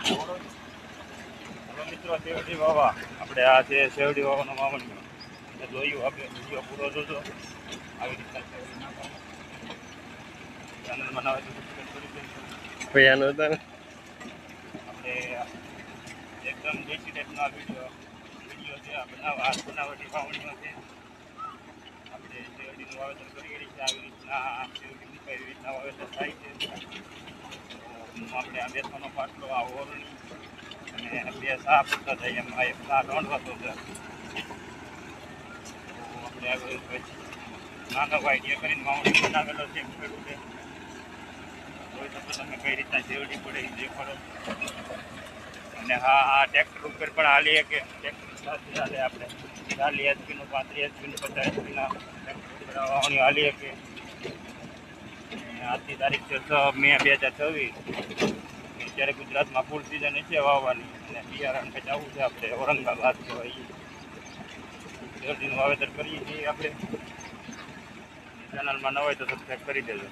હવે મિત્રો શેરડી વાવા આપણે આ છે શેરડી વાવાનો વાવણી જોયું આપણે વિડીયો પૂરો જોજો આવી રીતના ચેનલમાં ના હોય તો સબસ્ક્રાઈબ કરી દેજો. પૈયાનો હતા ને આપણે એકદમ દેશી ટાઈપનો વિડીયો છે આ બનાવટી વાવણીમાં છે. આપણે શેરડીનું વાવેતર કરી રહી છે આવી રીતના શેરડીનું કઈ રીતના વાવેતર થાય છે. આપણે આ બેસવાનો પાટલો આ ઓરણી અને બે સા પૂરતા થાય એમાં એક સા દોંડવાતો છે. આપણે આગળ નાનો આઈડિયા કરીને વાવણી બનાવેલો છે ખેડૂતે જોઈ શકો તમે કઈ રીતના શેરડી પડે એ દેખાડો. અને હા આ ટ્રેક્ટર ઉપર પણ હાલીએ કે ટ્રેક્ટર સાથે હાલે આપણે 40 એચપીનું 35 એચપીનું 50 એચપીના ટ્રેક્ટર ઉપર વાવણી હાલીએ કે. આજની તારીખ છે 6 મે 2026. અત્યારે ગુજરાતમાં ફૂલ સિઝન છે વાવવાની અને બિયારણ કંઈ જવું છે આપણે ઔરંગાબાદ કહેવાય શેરડીનું વાવેતર કરીએ છીએ આપણે. ચેનલમાં ન હોય તો સબસ્ક્રાઈબ કરી દેજો.